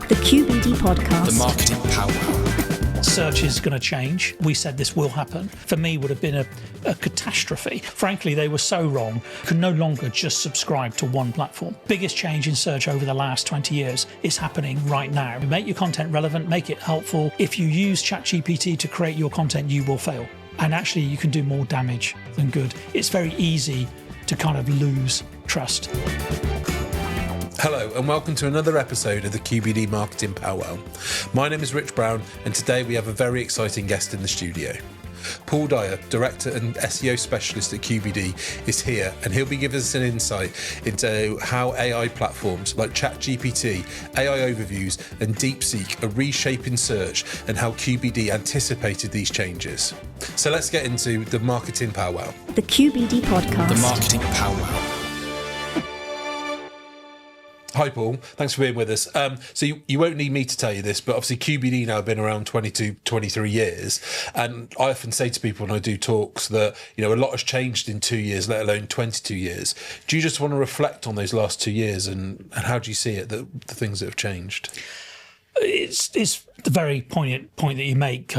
The QBD Podcast. The Marketing Pow Wow. Search is going to change. We said this will happen. For me, would have been a catastrophe. Frankly, they were so wrong. You can no longer just subscribe to one platform. Biggest change in search over the last 20 years is happening right now. Make your content relevant, make it helpful. If you use ChatGPT to create your content, you will fail. And actually, you can do more damage than good. It's very easy to kind of lose trust. Hello and welcome to another episode of the QBD Marketing Pow Wow. My name is Rich Brown and today we have a very exciting guest in the studio. Paul Dyer, Director and SEO Specialist at QBD, is here and he'll be giving us an insight into how AI platforms like ChatGPT, AI Overviews and DeepSeek are reshaping search and how QBD anticipated these changes. So let's get into the Marketing Pow Wow. The QBD Podcast. The Marketing Pow Wow. Hi Paul, thanks for being with us. So you won't need me to tell you this, but obviously QBD now have been around 22, 23 years. And I often say to people when I do talks that, a lot has changed in 2 years, let alone 22 years. Do you just want to reflect on those last 2 years and how do you see it, the things that have changed? It's the very poignant point that you make.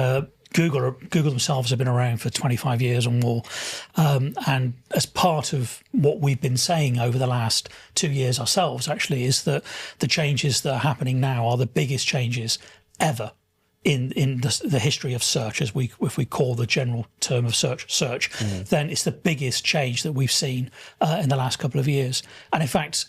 Google themselves have been around for 25 years or more. And as part of what we've been saying over the last 2 years ourselves, actually, is that the changes that are happening now are the biggest changes ever in the history of search, if we call the general term of search, then it's the biggest change that we've seen in the last couple of years. And in fact,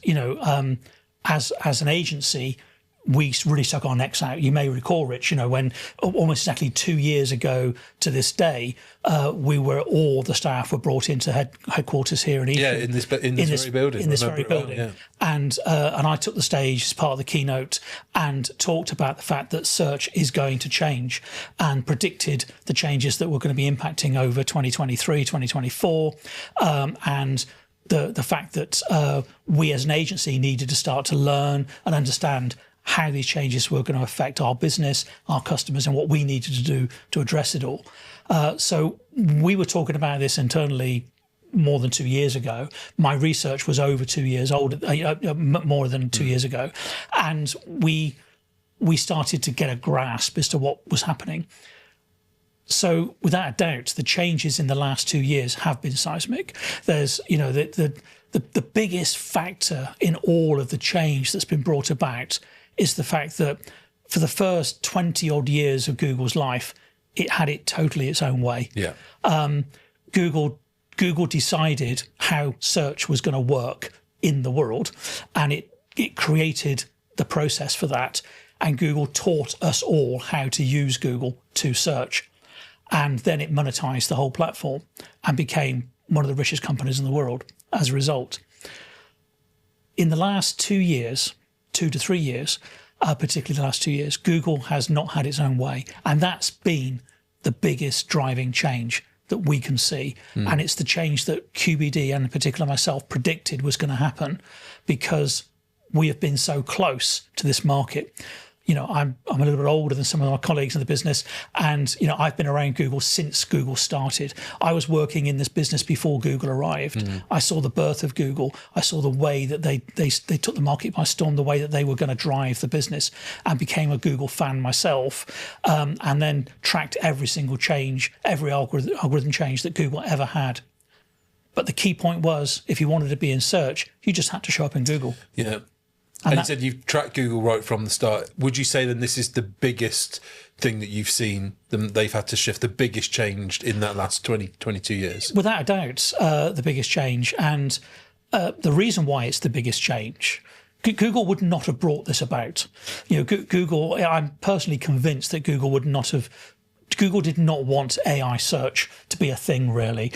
as an agency, we really stuck our necks out. You may recall, Rich, when almost exactly 2 years ago to this day, all the staff were brought into headquarters here in East. Yeah, in this very building. In this very building. Yeah. And I took the stage as part of the keynote and talked about the fact that search is going to change and predicted the changes that were going to be impacting over 2023, 2024, and the fact that we as an agency needed to start to learn and understand how these changes were going to affect our business, our customers, and what we needed to do to address it all. So we were talking about this internally more than 2 years ago. My research was over 2 years old, more than 2 years ago. And we started to get a grasp as to what was happening. So without a doubt, the changes in the last 2 years have been seismic. There's, the biggest factor in all of the change that's been brought about is the fact that for the first 20 odd years of Google's life, it had it totally its own way. Yeah. Google decided how search was going to work in the world, and it created the process for that. And Google taught us all how to use Google to search. And then it monetized the whole platform and became one of the richest companies in the world as a result. In the last 2 years, 2 to 3 years, particularly the last 2 years, Google has not had its own way. And that's been the biggest driving change that we can see. And it's the change that QBD, and in particular myself, predicted was going to happen because we have been so close to this market. I'm a little bit older than some of my colleagues in the business, and I've been around Google since Google started. I was working in this business before Google arrived. I saw the birth of Google. I saw the way that they took the market by storm, the way that they were going to drive the business, and became a Google fan myself, and then tracked every single change, every algorithm change that Google ever had. But the key point was, if you wanted to be in search, you just had to show up in Google. Yeah. And you said you've tracked Google right from the start. Would you say then this is the biggest thing that you've seen them they've had to shift, the biggest change in that last 22 years? Without a doubt, the biggest change. And the reason why it's the biggest change, Google would not have brought this about. Google, I'm personally convinced that Google did not want AI search to be a thing, really.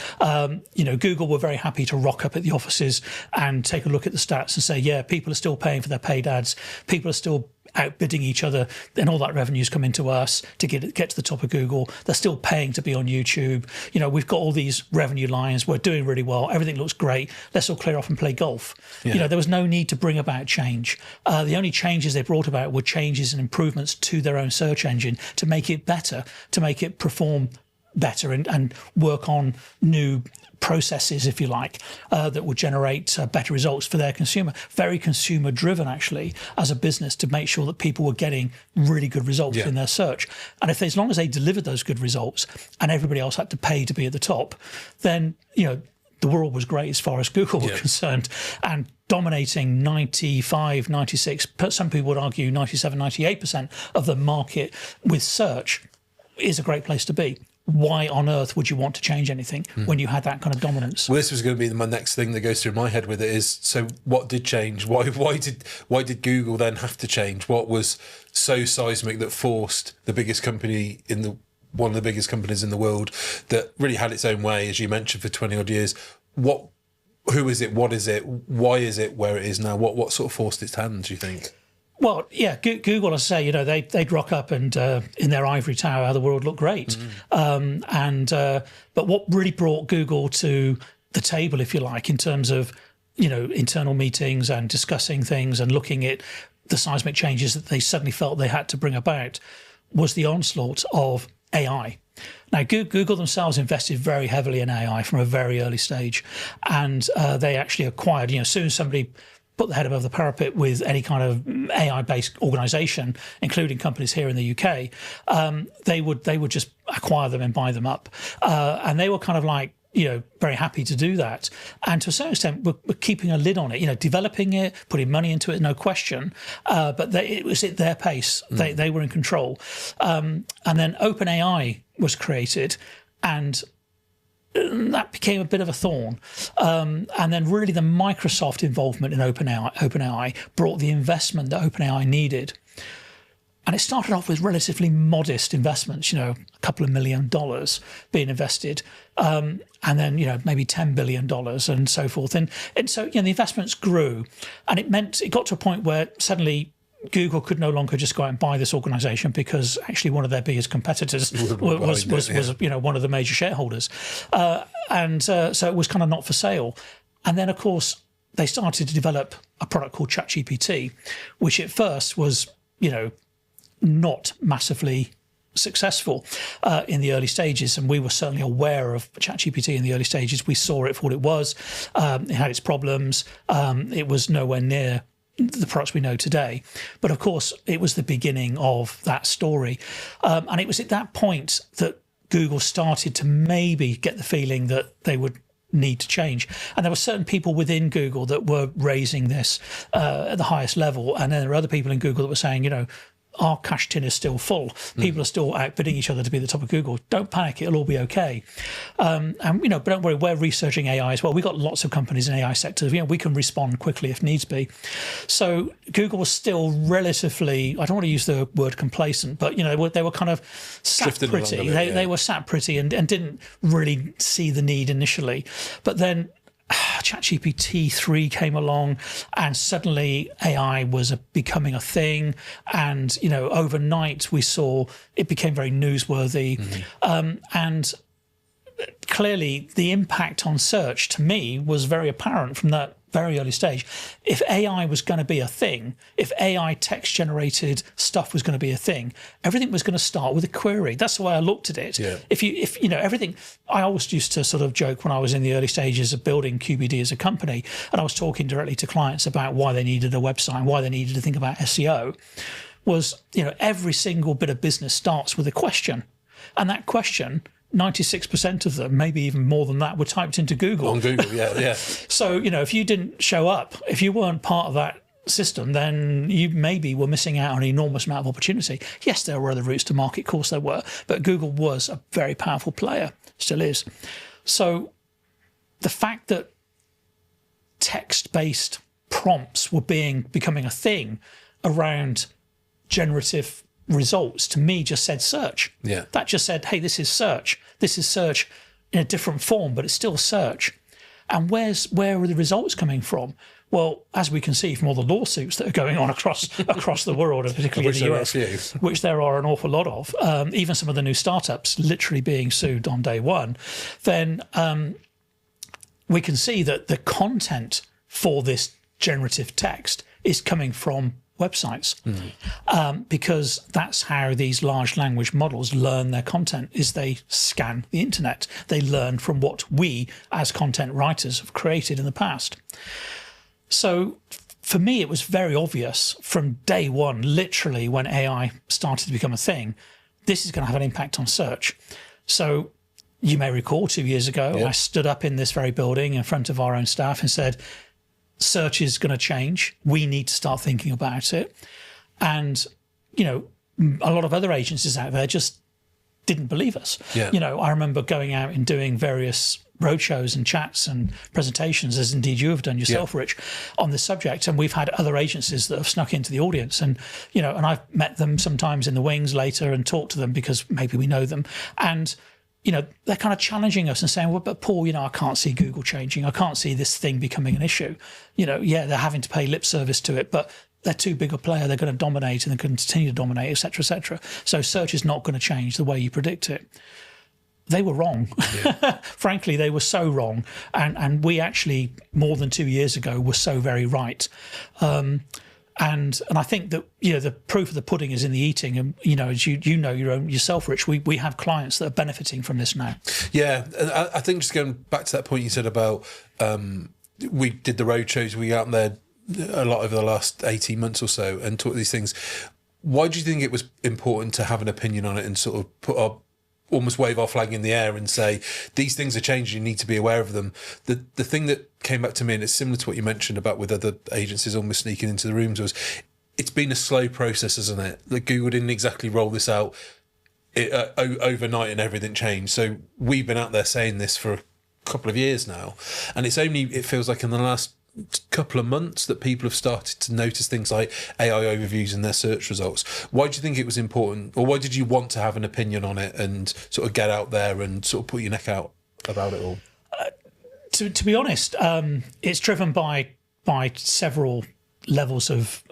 Google were very happy to rock up at the offices and take a look at the stats and say, yeah, people are still paying for their paid ads. People are still outbidding each other, and all that revenue's come into us to get to the top of Google. They're still paying to be on YouTube. We've got all these revenue lines. We're doing really well. Everything looks great. Let's all clear off and play golf. Yeah. There was no need to bring about change. The only changes they brought about were changes and improvements to their own search engine to make it better, to make it perform better and work on new processes, if you like, that would generate better results for their consumer. Very consumer driven, actually, as a business, to make sure that people were getting really good results in their search. And as long as they delivered those good results and everybody else had to pay to be at the top, then, the world was great as far as Google were concerned, and dominating 95, 96, some people would argue 97, 98% of the market with search is a great place to be. Why on earth would you want to change anything when you had that kind of dominance? Well, this was going to be my next thing that goes through my head with it is, so what did change? Why did Google then have to change? What was so seismic that forced the biggest company one of the biggest companies in the world that really had its own way, as you mentioned, for 20 odd years? Who is it? What is it? Why is it where it is now? What sort of forced its hand, do you think? Well, yeah, Google, as I say, they'd rock up and in their ivory tower, the world looked great. But what really brought Google to the table, if you like, in terms of, internal meetings and discussing things and looking at the seismic changes that they suddenly felt they had to bring about, was the onslaught of AI. Now, Google themselves invested very heavily in AI from a very early stage, and they actually acquired, as soon as somebody put their head above the parapet with any kind of AI-based organisation, including companies here in the UK, they would just acquire them and buy them up, and they were kind of like, very happy to do that. And to a certain extent, we're keeping a lid on it, developing it, putting money into it, no question. But it was at their pace. They were in control. And then OpenAI was created, and that became a bit of a thorn. And then really the Microsoft involvement in OpenAI brought the investment that OpenAI needed. And it started off with relatively modest investments, a couple of $1 million being invested, and then, maybe $10 billion and so forth. And so, the investments grew, and it got to a point where suddenly Google could no longer just go out and buy this organisation, because actually one of their biggest competitors was one of the major shareholders. So it was kind of not for sale. And then, of course, they started to develop a product called ChatGPT, which at first was, not massively successful in the early stages, and we were certainly aware of ChatGPT in the early stages. We saw it for what it was. It had its problems. It was nowhere near the products we know today. But of course, it was the beginning of that story. And it was at that point that Google started to maybe get the feeling that they would need to change. And there were certain people within Google that were raising this at the highest level. And then there were other people in Google that were saying, our cash tin is still full. People are still outbidding each other to be at the top of Google. Don't panic, it'll all be okay. But don't worry, we're researching AI as well. We've got lots of companies in AI sectors. We can respond quickly if needs be. So Google was still relatively, I don't want to use the word complacent, but they were kind of sat pretty. They were sat pretty and didn't really see the need initially. But then ChatGPT 3 came along, and suddenly AI was becoming a thing, and overnight we saw it became very newsworthy. And clearly the impact on search to me was very apparent from that very early stage. If AI was going to be a thing, if AI text generated stuff was going to be a thing, everything was going to start with a query. That's the way I looked at it. If everything, I always used to sort of joke when I was in the early stages of building QBD as a company, and I was talking directly to clients about why they needed a website, why they needed to think about SEO, was, every single bit of business starts with a question. And that question, 96% of them, maybe even more than that, were typed into Google. On Google, yeah. So, if you didn't show up, if you weren't part of that system, then you maybe were missing out on an enormous amount of opportunity. Yes, there were other routes to market, of course there were, but Google was a very powerful player, still is. So the fact that text-based prompts were becoming a thing around generative results, to me, just said search. That just said, hey, this is search. This is search in a different form, but it's still search. And where are the results coming from? Well, as we can see from all the lawsuits that are going on across the world, and particularly in the US, which there are an awful lot of, even some of the new startups literally being sued on day one, then we can see that the content for this generative text is coming from websites, because that's how these large language models learn their content, is they scan the internet. They learn from what we as content writers have created in the past. So for me, it was very obvious from day one, literally when AI started to become a thing, this is going to have an impact on search. So you may recall 2 years ago, I stood up in this very building in front of our own staff and said, search is going to change. We need to start thinking about it. And, a lot of other agencies out there just didn't believe us. Yeah. I remember going out and doing various roadshows and chats and presentations, as indeed you have done yourself, Rich, on this subject. And we've had other agencies that have snuck into the audience, and and I've met them sometimes in the wings later and talked to them because maybe we know them. And they're kind of challenging us and saying, well, but Paul, I can't see Google changing. I can't see this thing becoming an issue. They're having to pay lip service to it, but they're too big a player. They're going to dominate and they're going to continue to dominate, et cetera, et cetera. So search is not going to change the way you predict it. They were wrong. Yeah. Frankly, they were so wrong. And we actually, more than 2 years ago, were so very right. And I think that the proof of the pudding is in the eating, and as you know yourself, Rich, we have clients that are benefiting from this now. Yeah, and I think just going back to that point you said about we did the road shows, we were out there a lot over the last 18 months or so and talked these things. Why do you think it was important to have an opinion on it and sort of almost wave our flag in the air and say, these things are changing, you need to be aware of them? The thing that came back to me, and it's similar to what you mentioned about with other agencies almost sneaking into the rooms, was it's been a slow process, isn't it? Like Google didn't exactly roll this out overnight and everything changed. So we've been out there saying this for a couple of years now, and it feels like in the last couple of months that people have started to notice things like AI overviews in their search results. Why do you think it was important, or why did you want to have an opinion on it and sort of get out there and sort of put your neck out about it all? To be honest, it's driven by several levels of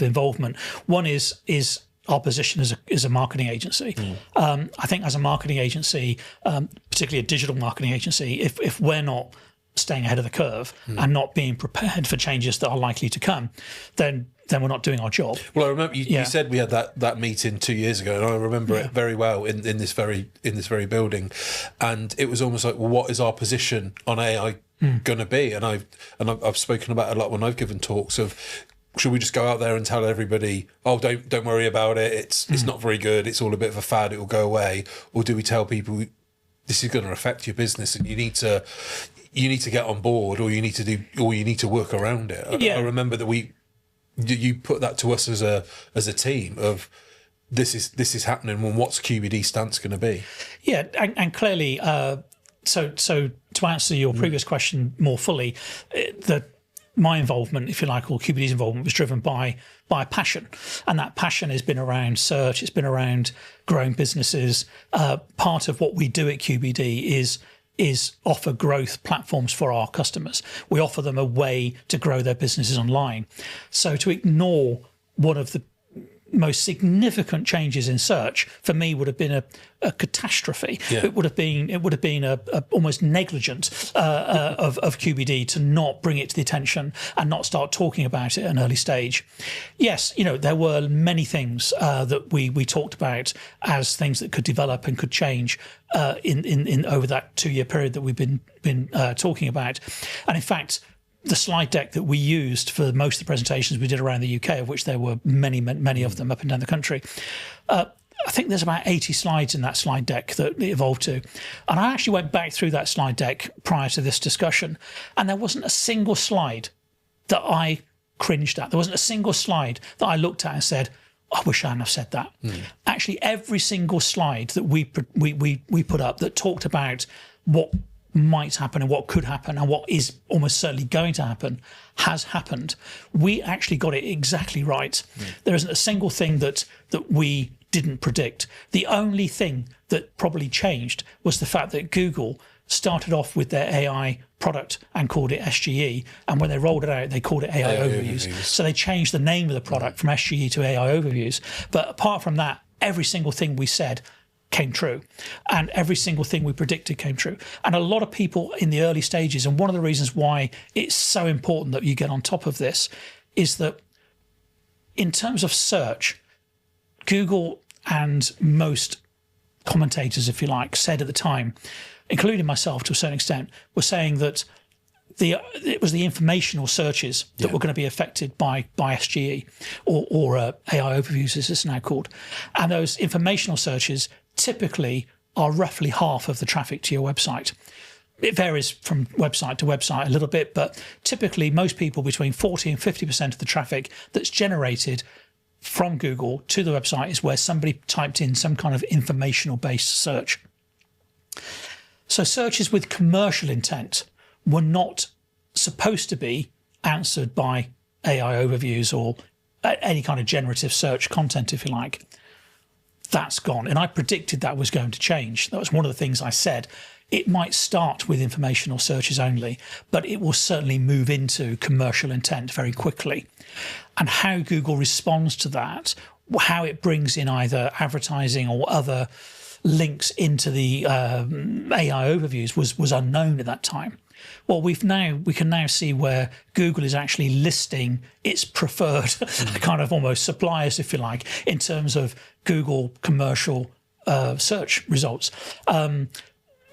involvement. One is our position as a marketing agency. I think as a marketing agency, particularly a digital marketing agency, if we're not staying ahead of the curve and not being prepared for changes that are likely to come, then we're not doing our job. Well, I remember you said we had that meeting 2 years ago, and I remember it very well in this very building, and it was almost like, well, what is our position on AI going to be? And I've spoken about it a lot when I've given talks of, should we just go out there and tell everybody, oh, don't worry about it, it's not very good, it's all a bit of a fad, it will go away? Or do we tell people this is going to affect your business and you need to get on board, or you need to work around it? I remember that you put that to us as a team of, this is happening, and what's QBD stance going to be? Yeah, and clearly, so to answer your previous question more fully, my involvement, if you like, or QBD's involvement, was driven by passion, and that passion has been around search. It's been around growing businesses. Part of what we do at QBD is offer growth platforms for our customers. We offer them a way to grow their businesses online. So to ignore one of the most significant changes in search, for me, would have been a catastrophe. It would have been a almost negligent of QBD to not bring it to the attention and not start talking about it at an early stage. Yes, there were many things that we talked about as things that could develop and could change in over that 2 year period that we've been talking about. And in fact, the slide deck that we used for most of the presentations we did around the UK, of which there were many of them up and down the country, I think there's about 80 slides in that slide deck that it evolved to. And I actually went back through that slide deck prior to this discussion, and there wasn't a single slide that I cringed at. There wasn't a single slide that I looked at and said, I wish I hadn't have said that. Actually, every single slide that we put up that talked about what might happen and what could happen and what is almost certainly going to happen has happened. We actually got it exactly right. There isn't a single thing that we didn't predict. The only thing that probably changed was the fact that Google started off with their AI product and called it SGE, and when they rolled it out, they called it AI Overviews. So they changed the name of the product from SGE to AI Overviews. But apart from that, every single thing we said came true, and every single thing we predicted came true. And a lot of people in the early stages, and one of the reasons why it's so important that you get on top of this, is that in terms of search, Google and most commentators, if you like, said at the time, including myself to a certain extent, were saying that it was the informational searches that were going to be affected by SGE or AI overviews, as it's now called. And those informational searches typically are roughly half of the traffic to your website. It varies from website to website a little bit, but typically most people, between 40 and 50% of the traffic that's generated from Google to the website is where somebody typed in some kind of informational-based search. So searches with commercial intent were not supposed to be answered by AI overviews or any kind of generative search content, if you like. That's gone. And I predicted that was going to change. That was one of the things I said. It might start with informational searches only, but it will certainly move into commercial intent very quickly. And how Google responds to that, how it brings in either advertising or other links into the AI overviews was unknown at that time. Well, we can now see where Google is actually listing its preferred kind of almost suppliers, if you like, in terms of Google commercial search results.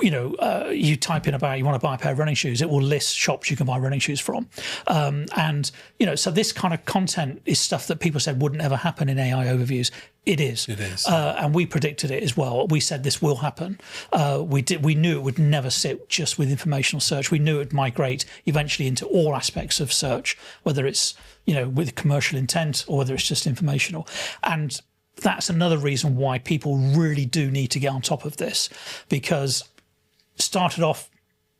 You type in about you want to buy a pair of running shoes, it will list shops you can buy running shoes from. So this kind of content is stuff that people said wouldn't ever happen in AI overviews. It is. It is. And we predicted it as well. We said this will happen. We knew it would never sit just with informational search. We knew it would migrate eventually into all aspects of search, whether it's, with commercial intent or whether it's just informational. And that's another reason why people really do need to get on top of this, because started off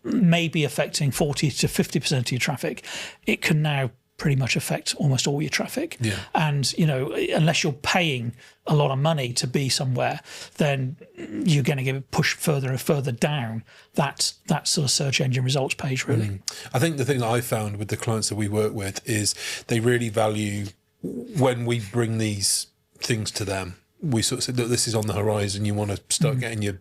maybe affecting 40 to 50% of your traffic, it can now pretty much affect almost all your traffic. Yeah. And, unless you're paying a lot of money to be somewhere, then you're going to get pushed further and further down that sort of search engine results page, really. I think the thing that I found with the clients that we work with is they really value when we bring these things to them. We sort of said, look, this is on the horizon. You want to start getting your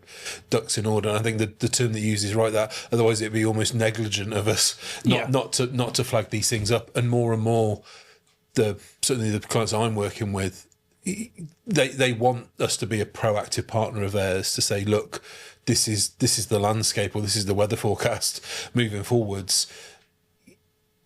ducks in order. And I think the term that you use is right there. Otherwise, it'd be almost negligent of us not to flag these things up. And more, certainly the clients I'm working with, they want us to be a proactive partner of theirs to say, look, this is the landscape, or this is the weather forecast moving forwards,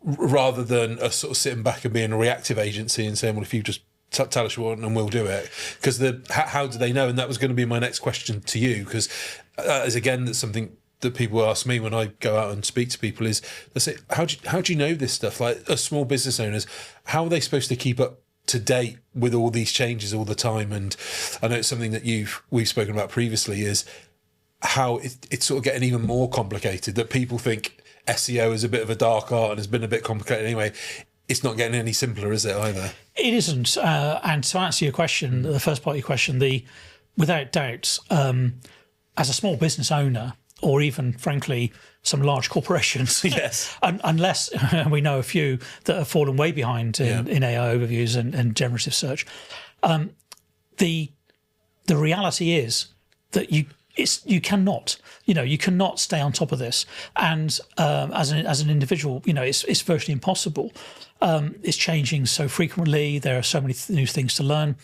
rather than us sort of sitting back and being a reactive agency and saying, well, if you just tell us what you want and we'll do it. Because how do they know? And that was going to be my next question to you, because that's something that people ask me when I go out and speak to people is they say, how do you know this stuff? Like, as small business owners, how are they supposed to keep up to date with all these changes all the time? And I know it's something that we've spoken about previously, is how it's sort of getting even more complicated, that people think SEO is a bit of a dark art and has been a bit complicated anyway. It's not getting any simpler, is it, either? It isn't. And to answer your question, the first part of your question, without doubt, as a small business owner, or even, frankly, some large corporations, yes, unless we know a few that have fallen way behind in AI overviews and generative search, the reality is that you cannot stay on top of this, and as an individual, it's virtually impossible. It's changing so frequently. There are so many new things to learn.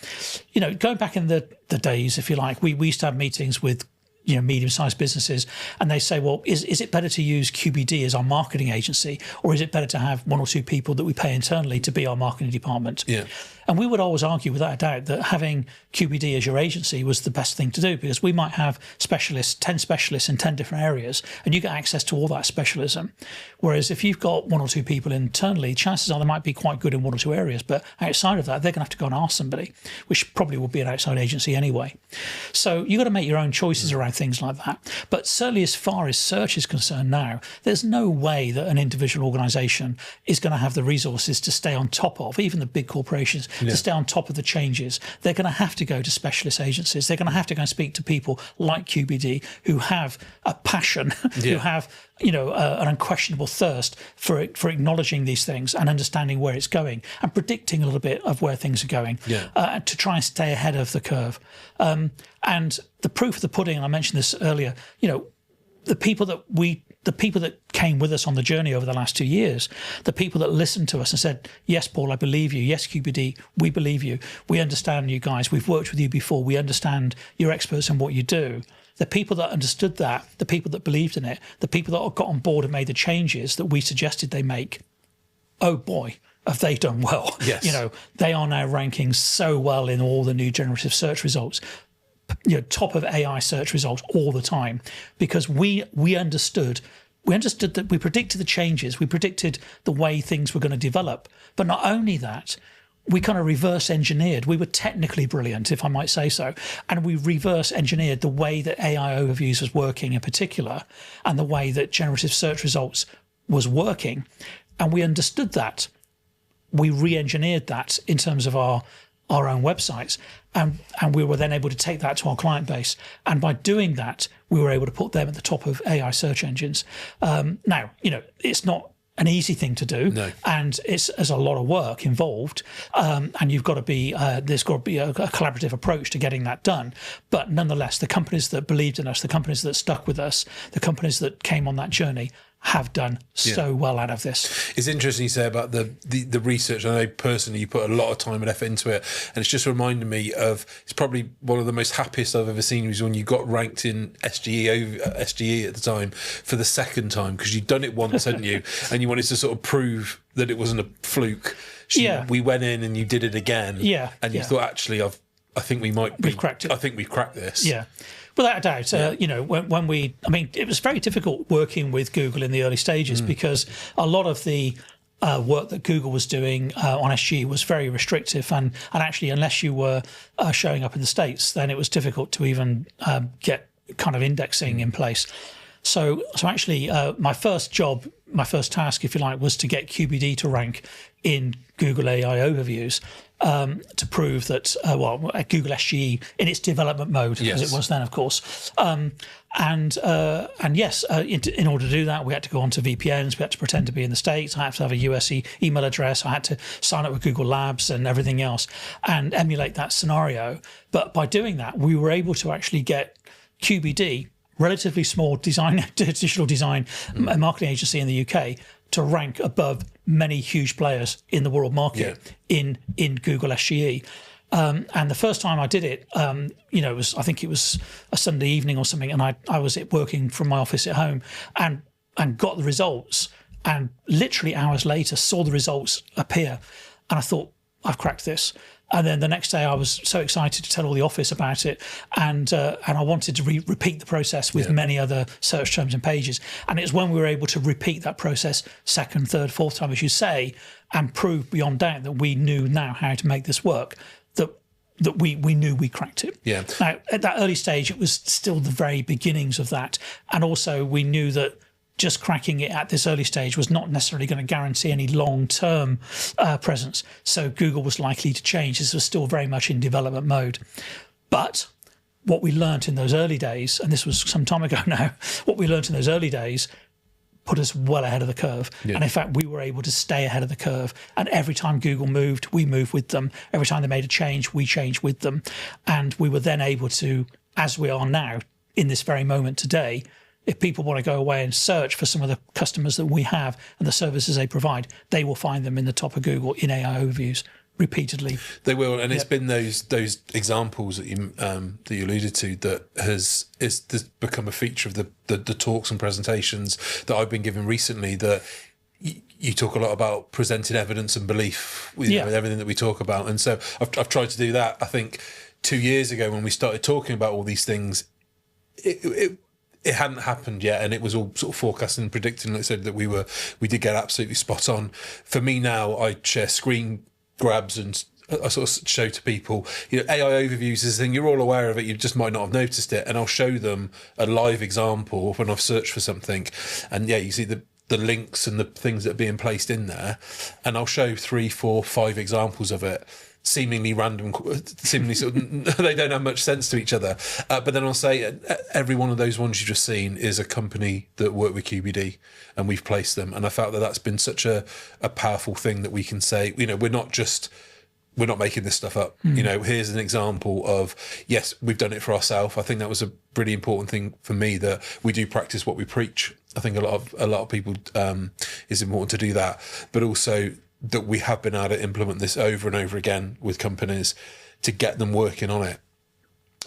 Going back in the days, if you like, we used to have meetings with medium-sized businesses, and they say, well, is it better to use QBD as our marketing agency, or is it better to have one or two people that we pay internally to be our marketing department? Yeah. And we would always argue without a doubt that having QBD as your agency was the best thing to do, because we might have 10 specialists in 10 different areas, and you get access to all that specialism. Whereas if you've got one or two people internally, chances are they might be quite good in one or two areas, but outside of that, they're going to have to go and ask somebody, which probably would be an outside agency anyway. So you've got to make your own choices around things like that. But certainly as far as search is concerned now, there's no way that an individual organisation is going to have the resources to stay on top of, even the big corporations, to stay on top of the changes. They're going to have to go to specialist agencies. They're going to have to go and speak to people like QBD who have a passion, who have an unquestionable thirst for acknowledging these things and understanding where it's going and predicting a little bit of where things are going, to try and stay ahead of the curve. And the proof of the pudding, and I mentioned this earlier, the people that we the people that came with us on the journey over the last 2 years, the people that listened to us and said, yes, Paul, I believe you. Yes, QBD, we believe you. We understand you guys. We've worked with you before. We understand you're experts in what you do. The people that understood that, the people that believed in it, the people that got on board and made the changes that we suggested they make, oh boy, have they done well. Yes. They are now ranking so well in all the new generative search results, top of AI search results all the time, because we understood that we predicted the changes, we predicted the way things were going to develop. But not only that, we kind of reverse engineered. We were technically brilliant, if I might say so. And we reverse engineered the way that AI overviews was working in particular, and the way that generative search results was working. And we understood that. We re-engineered that in terms of our own websites. And we were then able to take that to our client base. And by doing that, we were able to put them at the top of AI search engines. Now, it's not an easy thing to do, no. And there's a lot of work involved, and you've got to be there's got to be a collaborative approach to getting that done. But nonetheless, the companies that believed in us, the companies that stuck with us, the companies that came on that journey have done so well out of this. It's interesting you say about the research. I know personally you put a lot of time and effort into it, and it's just reminded me of, it's probably one of the most happiest I've ever seen was when you got ranked in SGE at the time for the second time, because you'd done it once, hadn't you? And you wanted to sort of prove that it wasn't a fluke. We went in and you did it again. And you thought, actually, I think we've cracked it. I think we've cracked this. Yeah. Without a doubt, when it was very difficult working with Google in the early stages, because a lot of the work that Google was doing on SGE was very restrictive, and actually, unless you were showing up in the States, then it was difficult to even get kind of indexing in place. So actually, my first task, if you like, was to get QBD to rank in Google AI overviews, to prove that, Google SGE in its development mode, as it was then, of course. In order to do that, we had to go onto VPNs, we had to pretend to be in the States, I had to have a US email address, I had to sign up with Google Labs and everything else, and emulate that scenario. But by doing that, we were able to actually get QBD, relatively small digital design marketing agency in the UK, to rank above many huge players in the world market in Google SGE. And the first time I did it, I think it was a Sunday evening or something, and I was working from my office at home and got the results, and literally hours later saw the results appear, and I thought, I've cracked this. And then the next day I was so excited to tell all the office about it, and I wanted to repeat the process with many other search terms and pages. And it's when we were able to repeat that process second, third, fourth time, as you say, and prove beyond doubt that we knew now how to make this work, that we knew we cracked it. Yeah. Now, at that early stage, it was still the very beginnings of that. And also we knew that just cracking it at this early stage was not necessarily going to guarantee any long-term presence. So Google was likely to change. This was still very much in development mode. But what we learned in those early days, and this was some time ago now, what we learned in those early days put us well ahead of the curve. Yeah. And in fact, we were able to stay ahead of the curve. And every time Google moved, we moved with them. Every time they made a change, we changed with them. And we were then able to, as we are now in this very moment today, if people want to go away and search for some of the customers that we have and the services they provide, they will find them in the top of Google in AI overviews repeatedly. They will, and it's been those examples that you alluded to that has become a feature of the talks and presentations that I've been given recently. That you talk a lot about presenting evidence and belief with everything that we talk about, and so I've tried to do that. I think 2 years ago when we started talking about all these things, it hadn't happened yet, and it was all sort of forecasting and predicting. Like I said, that we did get absolutely spot on. For me now, I share screen grabs and I sort of show to people, AI overviews is a thing, you're all aware of it, you just might not have noticed it, and I'll show them a live example when I've searched for something, and you see the links and the things that are being placed in there, and I'll show 3, 4, 5 examples of it, seemingly random, seemingly sort of, they don't have much sense to each other. But then I'll say every one of those ones you've just seen is a company that work with QBD, and we've placed them. And I felt that that's been such a powerful thing that we can say, we're not making this stuff up. Here's an example of, yes, we've done it for ourselves. I think that was a really important thing for me, that we do practice what we preach. I think a lot of people it's important to do that, but also that we have been able to implement this over and over again with companies to get them working on it.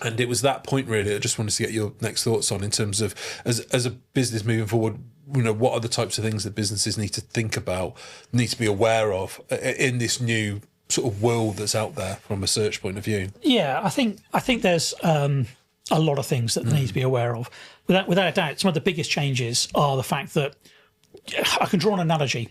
And it was that point really I just wanted to get your next thoughts on in terms of as a business moving forward. You know, what are the types of things that businesses need to think about, need to be aware of in this new sort of world that's out there from a search point of view? Yeah, I think there's a lot of things that they need to be aware of. Without a doubt, some of the biggest changes are the fact that I can draw an analogy.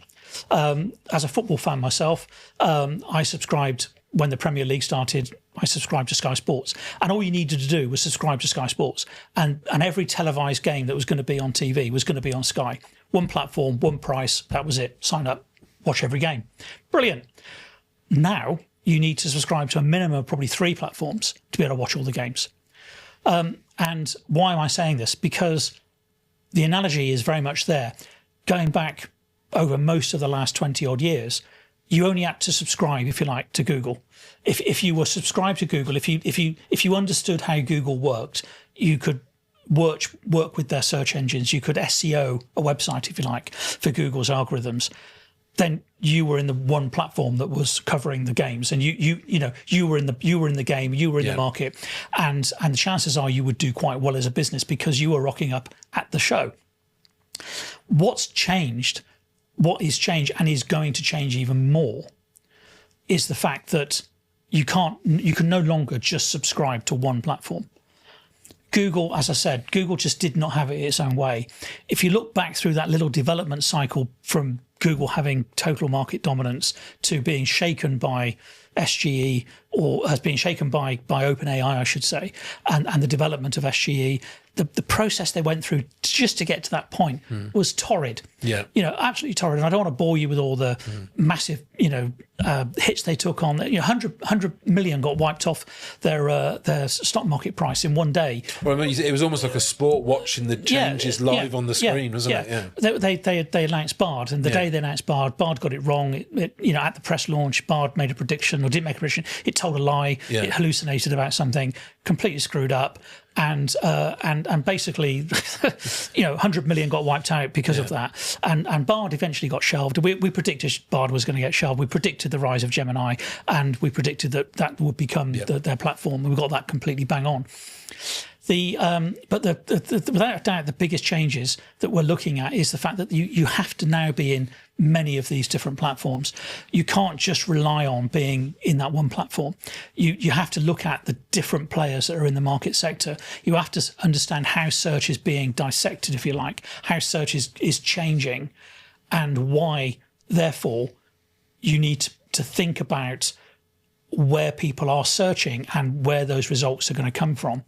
As a football fan myself, I subscribed when the Premier League started. I subscribed to Sky Sports, and all you needed to do was subscribe to Sky Sports, and every televised game that was going to be on TV was going to be on Sky. One platform, one price, that was it. Sign up, watch every game. Brilliant. Now you need to subscribe to a minimum of probably 3 platforms to be able to watch all the games. And why am I saying this? Because the analogy is very much there. Going back over most of the last 20 odd years, you only had to subscribe, if you like, to Google. If you were subscribed to Google, if you understood how Google worked, you could work with their search engines. You could SEO a website, if you like, for Google's algorithms. Then you were in the one platform that was covering the games, and you were in the game, you were in the market, and the chances are you would do quite well as a business because you were rocking up at the show. What's changed? What is changed and is going to change even more is the fact that you can no longer just subscribe to one platform. Google, as I said, Google just did not have it its own way. If you look back through that little development cycle from Google having total market dominance to being shaken by SGE, or has been shaken by OpenAI, I should say, and the development of SGE, the process they went through just to get to that point was torrid. Yeah, absolutely torrid. And I don't want to bore you with all the massive, hits they took on. 100 million got wiped off their stock market price in one day. Well, I mean, it was almost like a sport watching the changes live on the screen, wasn't it? Yeah. They announced Bard, and the day they announced Bard got it wrong. At the press launch, Bard made a prediction or didn't make a prediction. It told a lie. It hallucinated about something, completely screwed up. And basically, 100 million got wiped out because of that. And Bard eventually got shelved. We predicted Bard was going to get shelved. We predicted the rise of Gemini, and we predicted that would become their platform. And we got that completely bang on. But without a doubt, the biggest changes that we're looking at is the fact that you have to now be in many of these different platforms. You can't just rely on being in that one platform. You have to look at the different players that are in the market sector. You have to understand how search is being dissected, if you like, how search is changing, and why, therefore, you need to think about where people are searching and where those results are going to come from.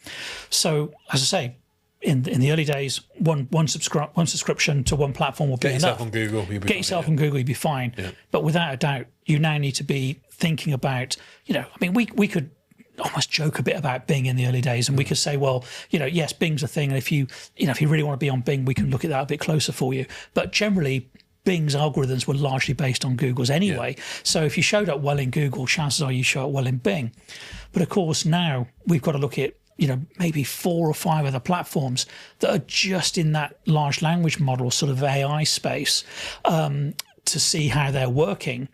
So, as I say, in the early days, one subscription to one platform will be enough. Get yourself on Google, you'll be fine. Yeah. But without a doubt, you now need to be thinking about, we could almost joke a bit about Bing in the early days, and we could say, well, yes, Bing's a thing, and if you really want to be on Bing, we can look at that a bit closer for you. But generally, Bing's algorithms were largely based on Google's anyway. Yeah. So if you showed up well in Google, chances are you show up well in Bing. But of course, now we've got to look at, maybe 4 or 5 other platforms that are just in that large language model sort of AI space to see how they're working.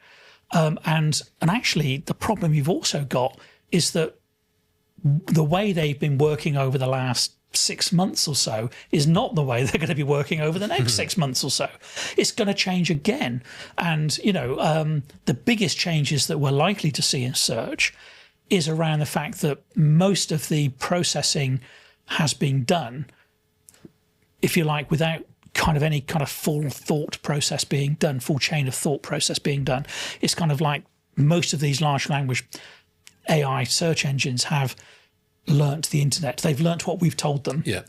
And actually, the problem you've also got is that the way they've been working over the last 6 months or so is not the way they're going to be working over the next 6 months or so. It's going to change again. And, the biggest changes that we're likely to see in search is around the fact that most of the processing has been done, if you like, without any kind of full thought process being done, full chain of thought process being done. It's kind of like most of these large language AI search engines have learnt the internet. They've learnt what we've told them. Yeah.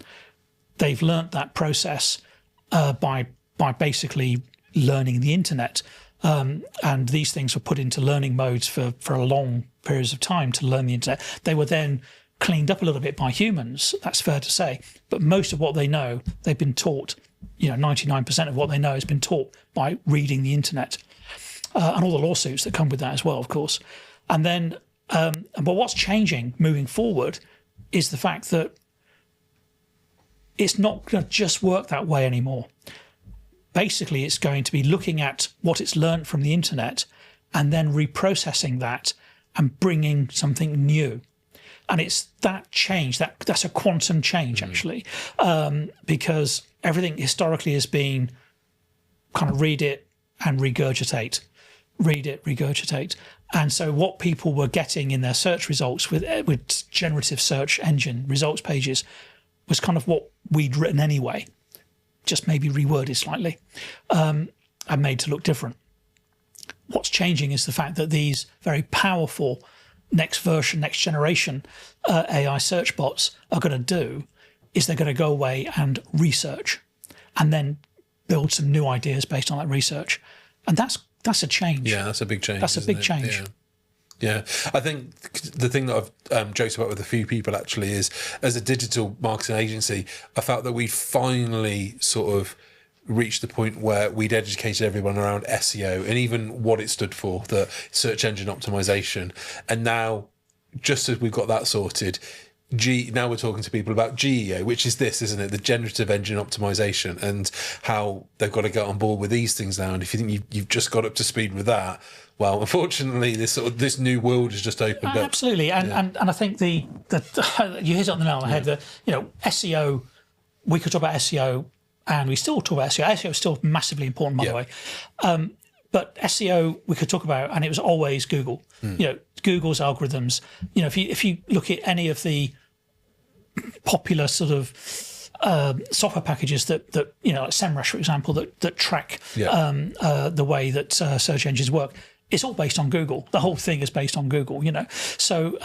They've learnt that process by basically learning the internet. And these things were put into learning modes for a long periods of time to learn the internet. They were then cleaned up a little bit by humans, that's fair to say. But most of what they know, they've been taught, 99% of what they know has been taught by reading the internet. And all the lawsuits that come with that as well, of course. And then, but what's changing moving forward is the fact that it's not going to just work that way anymore. Basically, it's going to be looking at what it's learned from the internet and then reprocessing that and bringing something new. And it's that change, that's a quantum change, actually, because everything historically has been kind of read it and regurgitate, read it, regurgitate. And so what people were getting in their search results with generative search engine results pages was kind of what we'd written anyway, just maybe reworded slightly and made to look different. What's changing is the fact that these very powerful next generation AI search bots are going to do is they're going to go away and research and then build some new ideas based on that research. And that's a change. Yeah, that's a big change. That's a big change. Yeah, I think the thing that I've joked about with a few people actually is, as a digital marketing agency, I felt that we finally sort of reached the point where we'd educated everyone around SEO and even what it stood for, the search engine optimization. And now, just as we've got that sorted, now we're talking to people about GEO, which is this, isn't it? The generative engine optimization, and how they've got to get on board with these things now. And if you think you've just got up to speed with that, well, unfortunately, this new world has just opened up. Absolutely, and I think the you hit it on the nail on the head. That SEO, we could talk about SEO, and we still talk about SEO. SEO is still massively important, by the way. But SEO we could talk about, and it was always Google. Google's algorithms. If you look at any of the popular sort of software packages that like SEMrush, for example, that track the way that search engines work, it's all based on Google. The whole thing is based on Google. So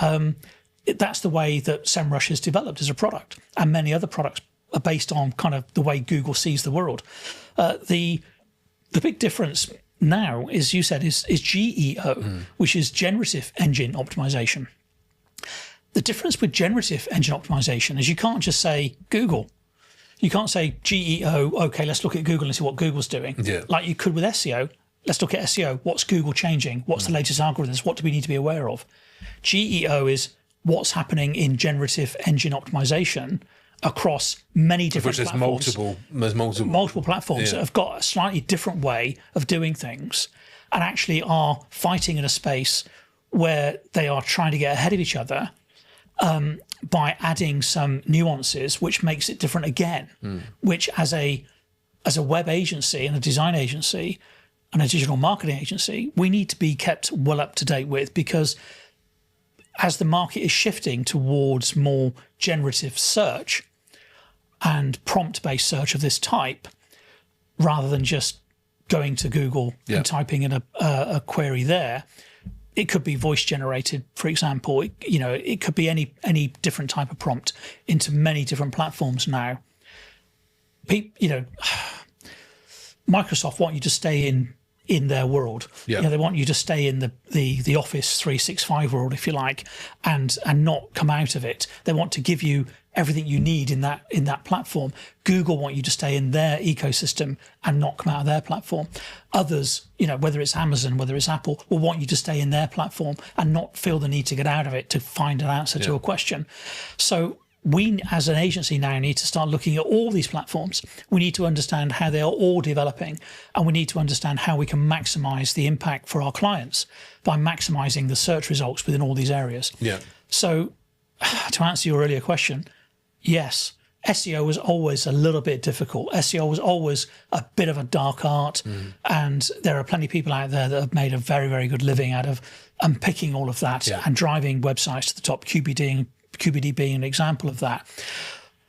that's the way that SEMrush is developed as a product, and many other products are based on kind of the way Google sees the world. The big difference now, as you said, is GEO, which is generative engine optimization. The difference with generative engine optimization is you can't just say Google. You can't say GEO, okay, let's look at Google and see what Google's doing. Yeah. Like you could with SEO. Let's look at SEO. What's Google changing? What's the latest algorithms? What do we need to be aware of? GEO is what's happening in generative engine optimization across many different platforms. There's multiple platforms that have got a slightly different way of doing things and actually are fighting in a space where they are trying to get ahead of each other by adding some nuances, which makes it different again, which as a web agency and a design agency and a digital marketing agency, we need to be kept well up to date with, because as the market is shifting towards more generative search and prompt-based search of this type, rather than just going to Google and typing in a query there, it could be voice-generated, for example. It could be any different type of prompt into many different platforms now. Microsoft want you to stay in their world. They want you to stay in the Office 365 world, if you like, and not come out of it. They want to give you everything you need in that platform. Google want you to stay in their ecosystem and not come out of their platform. Others, whether it's Amazon, whether it's Apple, will want you to stay in their platform and not feel the need to get out of it to find an answer to a question. So we as an agency now need to start looking at all these platforms. We need to understand how they are all developing, and we need to understand how we can maximize the impact for our clients by maximizing the search results within all these areas. So to answer your earlier question, yes, SEO was always a little bit difficult. SEO was always a bit of a dark art, and there are plenty of people out there that have made a very, very good living out of unpicking all of that and driving websites to the top, QBD being an example of that.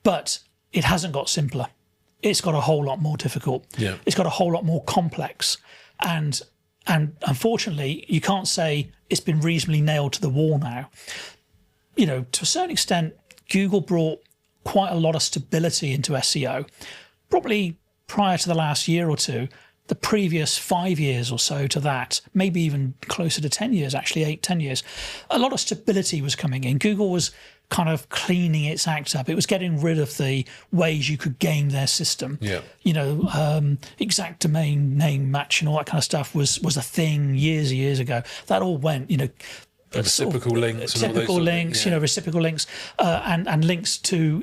But it hasn't got simpler. It's got a whole lot more difficult. It's got a whole lot more complex. And unfortunately, you can't say it's been reasonably nailed to the wall now. To a certain extent, Google brought quite a lot of stability into SEO. Probably prior to the last year or two, the previous 5 years or so to that, maybe even closer to 10 years, actually 8-10 years, a lot of stability was coming in. Google was kind of cleaning its act up. It was getting rid of the ways you could game their system. Exact domain name match and all that kind of stuff was a thing years and years ago. That all went, reciprocal links, and all those typical sort of links, things, yeah. Reciprocal links, and links to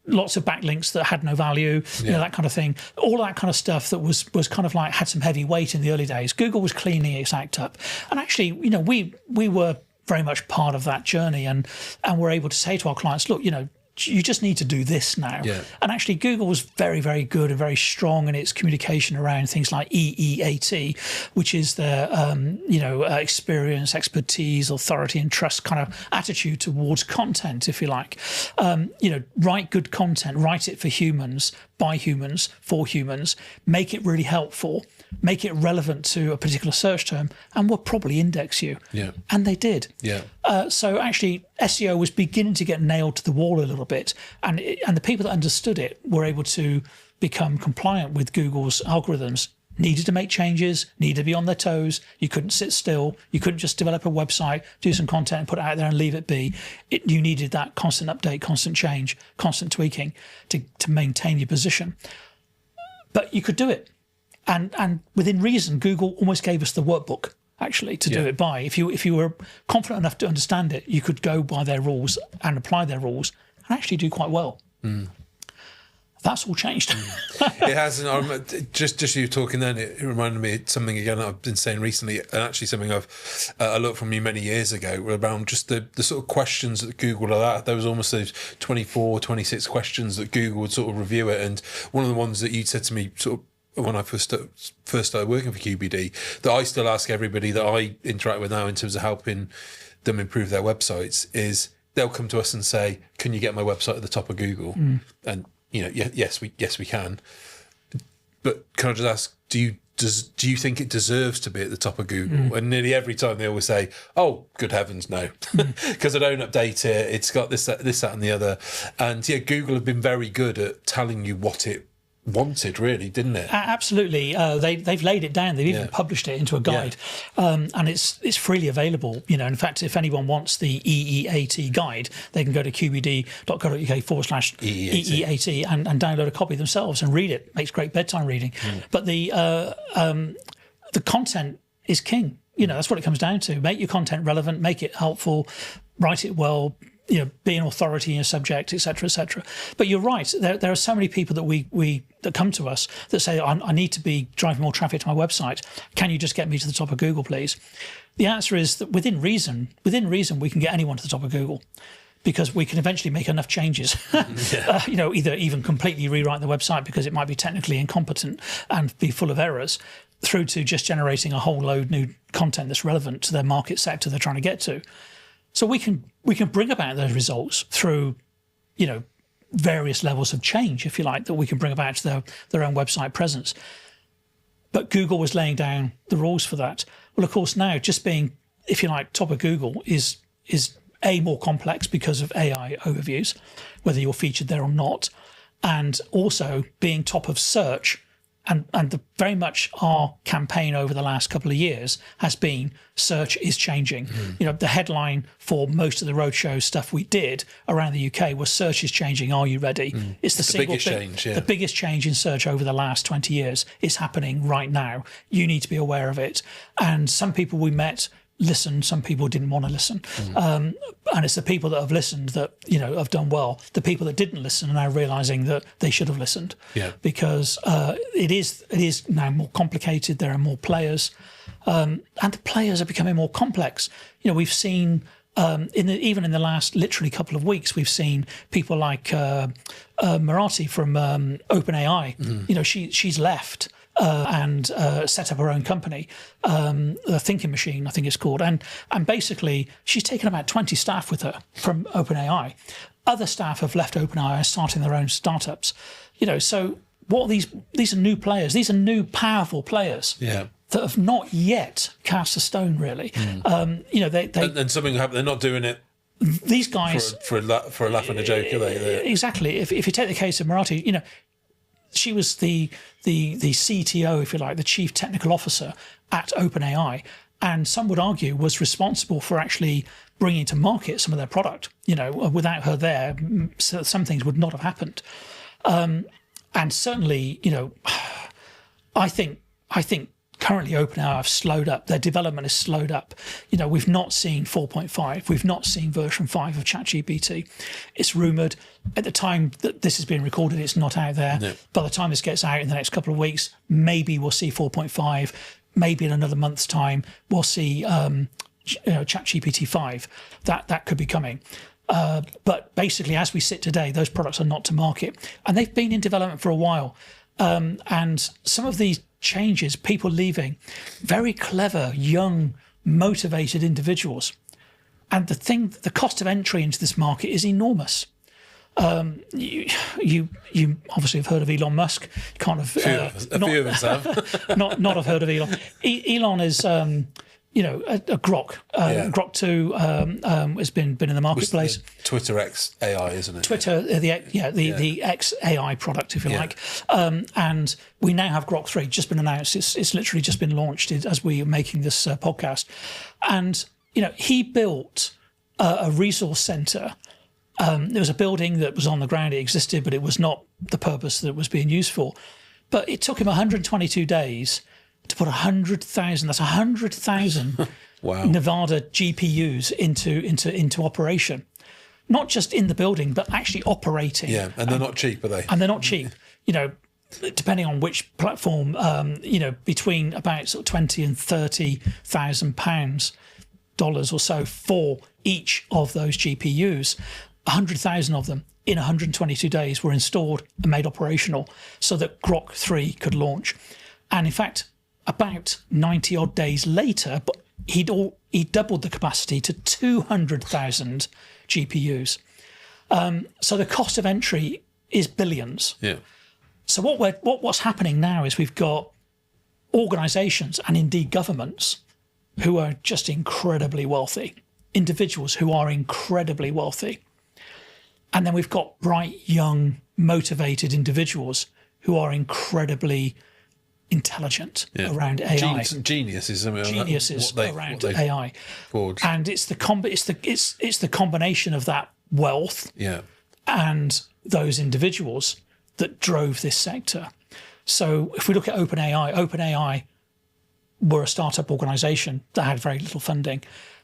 lots of backlinks that had no value, that kind of thing. All that kind of stuff that was kind of like had some heavy weight in the early days. Google was cleaning its act up, and actually, we were very much part of that journey, and we're able to say to our clients, look, you just need to do this now. Yeah. And actually, Google was very, very good and very strong in its communication around things like EEAT, which is their, experience, expertise, authority, and trust kind of attitude towards content, if you like. Write good content, write it for humans, by humans, for humans, make it really helpful, make it relevant to a particular search term, and we'll probably index you. Yeah. And they did. Yeah. So actually, SEO was beginning to get nailed to the wall a little bit, and the people that understood it were able to become compliant with Google's algorithms. Needed to make changes, needed to be on their toes. You couldn't sit still. You couldn't just develop a website, do some content, and put it out there and leave it be. You needed that constant update, constant change, constant tweaking to maintain your position. But you could do it. And within reason, Google almost gave us the workbook, actually, to do it by. If you were confident enough to understand it, you could go by their rules and apply their rules and actually do quite well. That's all changed. It hasn't. Just you talking then, it reminded me of something again I've been saying recently, and actually something I looked from you many years ago, around just the sort of questions that Google are. There was almost those 24, 26 questions that Google would sort of review it, and one of the ones that you said to me sort of when I first started working for QBD, that I still ask everybody that I interact with now in terms of helping them improve their websites, is they'll come to us and say, "Can you get my website at the top of Google?" And yes, we can. But can I just ask, do you think it deserves to be at the top of Google? And nearly every time they always say, "Oh, good heavens, no," because I don't update it. It's got this, that, and the other. And Google have been very good at telling you what it wanted, really, didn't it? Absolutely. They've laid it down. They've even published it into a guide, and it's freely available. In fact, if anyone wants the EEAT guide, they can go to qbd.co.uk/EEAT and download a copy themselves and read it. Makes great bedtime reading. But the content is king. That's what it comes down to. Make your content relevant, make it helpful, write it well, be an authority in a subject, etc., etc. But you're right. There are so many people that that come to us that say, I need to be driving more traffic to my website. Can you just get me to the top of Google, please? The answer is that within reason, we can get anyone to the top of Google, because we can eventually make enough changes. Either even completely rewrite the website because it might be technically incompetent and be full of errors, through to just generating a whole load new content that's relevant to their market sector they're trying to get to. So we can bring about those results through, various levels of change, if you like, that we can bring about to their own website presence. But Google was laying down the rules for that. Well, of course, now just being, if you like, top of Google is more complex because of AI overviews, whether you're featured there or not, and also being top of search. And very much our campaign over the last couple of years has been search is changing. The headline for most of the roadshow stuff we did around the UK was search is changing. Are you ready? It's the biggest change. The biggest change in search over the last 20 years is happening right now. You need to be aware of it. And some people we met listened, some people didn't want to listen. And it's the people that have listened that, have done well. The people that didn't listen are now realising that they should have listened. Because it is now more complicated. There are more players. And the players are becoming more complex. We've seen, even in the last literally couple of weeks, we've seen people like Marathi from OpenAI. She's left. And set up her own company, the Thinking Machine, I think it's called. And basically, she's taken about 20 staff with her from OpenAI. Other staff have left OpenAI, starting their own startups. So what these are new players. These are new, powerful players that have not yet cast a stone, really. And something happened. They're not doing it. These guys for a laugh and a joke, are they? Exactly. If you take the case of Marathi, she was the CTO, if you like, the chief technical officer at OpenAI, and some would argue was responsible for actually bringing to market some of their product. Without her there, some things would not have happened. And certainly, I think currently OpenAI have slowed up. Their development is slowed up. We've not seen 4.5. We've not seen version 5 of ChatGPT. It's rumoured. At the time that this has been recorded, it's not out there. No. By the time this gets out in the next couple of weeks, maybe we'll see 4.5. Maybe in another month's time, we'll see ChatGPT 5. That could be coming. But basically, as we sit today, those products are not to market. And they've been in development for a while. And some of these changes, people leaving, very clever, young, motivated individuals. And the cost of entry into this market is enormous. You obviously have heard of Elon Musk. You can't have a few of us have. not have heard of Elon. Elon is a GROK. GROK 2 has been in the marketplace. Twitter X AI, isn't it? Twitter, the X AI product, if you like. And we now have GROK 3, just been announced. It's literally just been launched as we are making this podcast. And he built a resource centre. There was a building that was on the ground. It existed, but it was not the purpose that it was being used for. But it took him 122 days to put 100,000. That's 100,000 wow. Nevada GPUs into operation. Not just in the building, but actually operating. Yeah, and they're not cheap, are they? And they're not cheap. Depending on which platform, between about sort of 20 and 30,000 pounds, dollars or so for each of those GPUs. 100,000 of them in 122 days were installed and made operational so that GROK 3 could launch. And in fact, about 90 odd days later, but he doubled the capacity to 200,000 GPUs. So the cost of entry is billions. Yeah. So what's happening now is we've got organisations and indeed governments who are just incredibly wealthy, individuals who are incredibly wealthy. And then we've got bright, young, motivated individuals who are incredibly intelligent around AI. Geniuses around AI. Forged. And it's the combination of that wealth and those individuals that drove this sector. So if we look at OpenAI were a startup organisation that had very little funding,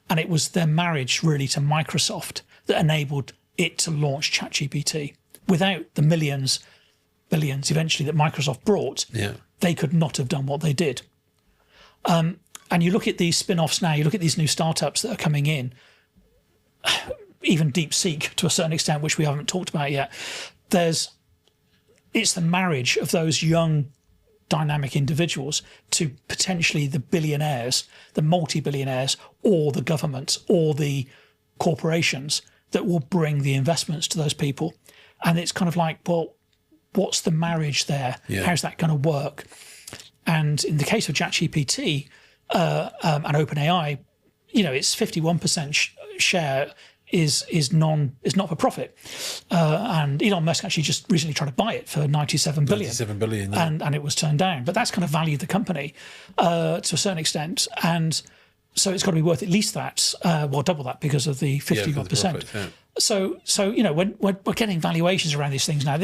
and it was their marriage really to Microsoft that enabled it to launch ChatGPT. Without the billions eventually that Microsoft brought, they could not have done what they did. And you look at these spin-offs now, you look at these new startups that are coming in, even DeepSeek to a certain extent, which we haven't talked about yet. It's the marriage of those young, dynamic individuals to potentially the billionaires, the multi-billionaires, or the governments, or the corporations that will bring the investments to those people. And it's kind of like, well, what's the marriage there? How's that going to work? And in the case of ChatGPT and OpenAI, its 51% share is not for profit. And Elon Musk actually just recently tried to buy it for 97 billion. 97 billion, and it was turned down. But that's kind of valued the company to a certain extent. And so it's got to be worth at least that, double that because of the 51%. So when we're getting valuations around these things now,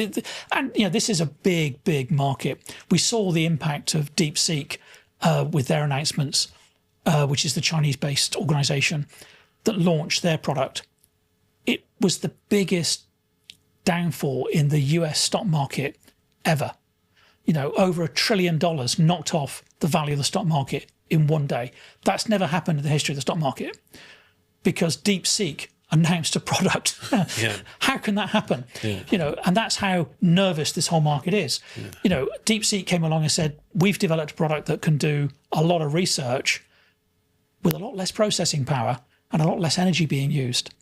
and this is a big market. We saw the impact of DeepSeek with their announcements, which is the Chinese-based organisation that launched their product. It was the biggest downfall in the US stock market ever. Over $1 trillion knocked off the value of the stock market in one day. That's never happened in the history of the stock market because DeepSeek announced a product. How can that happen? And that's how nervous this whole market is. DeepSeek came along and said, we've developed a product that can do a lot of research with a lot less processing power and a lot less energy being used.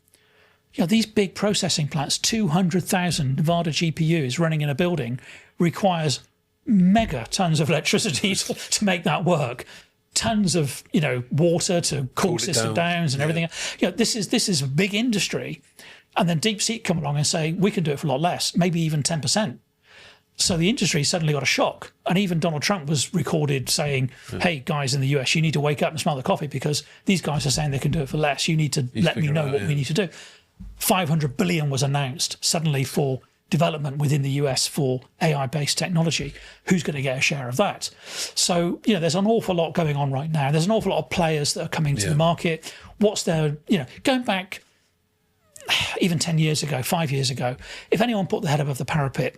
These big processing plants, 200,000 Nevada GPUs running in a building requires mega tons of electricity to make that work. Tons of water to cool system downs and everything. This is a big industry, and then DeepSeek come along and say we can do it for a lot less, maybe even 10%. So the industry suddenly got a shock, and even Donald Trump was recorded saying, "Hey guys in the US, you need to wake up and smell the coffee because these guys are saying they can do it for less. You need to let me know what we need to do." 500 billion was announced suddenly for development within the US for AI-based technology. Who's going to get a share of that? So, there's an awful lot going on right now. There's an awful lot of players that are coming to the market. What's their, going back even 10 years ago, 5 years ago, if anyone put their head above the parapet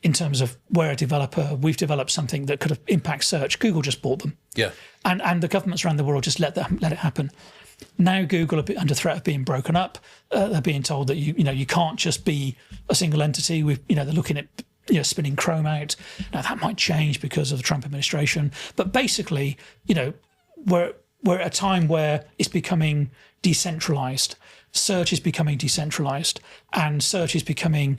in terms of we're a developer, we've developed something that could impact search, Google just bought them. Yeah. And the governments around the world just let it happen. Now Google are under threat of being broken up. They're being told that you can't just be a single entity. They're looking at spinning Chrome out. Now that might change because of the Trump administration. But basically, we're at a time where it's becoming decentralized. Search is becoming decentralized, and search is becoming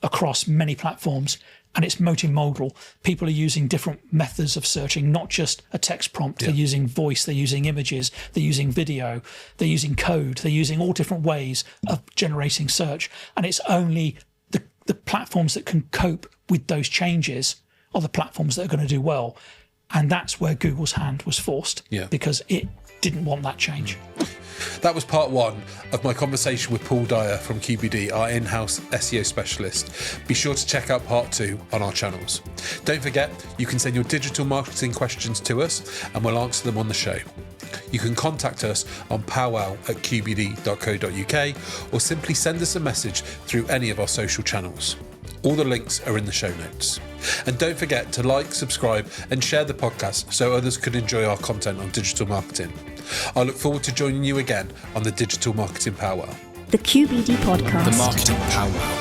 across many platforms, and it's multimodal. People are using different methods of searching, not just a text prompt. They're using voice, they're using images, they're using video, they're using code, they're using all different ways of generating search. And it's only the platforms that can cope with those changes are the platforms that are going to do well. And that's where Google's hand was forced, because it didn't want that change. That was part one of my conversation with Paul Dyer from QBD, our in-house SEO specialist. Be sure to check out part two on our channels. Don't forget, you can send your digital marketing questions to us and we'll answer them on the show. You can contact us on powwow@qbd.co.uk or simply send us a message through any of our social channels. All the links are in the show notes. And don't forget to like, subscribe and share the podcast so others could enjoy our content on digital marketing. I look forward to joining you again on the Digital Marketing Pow Wow. The QBD Podcast. The Marketing Pow Wow.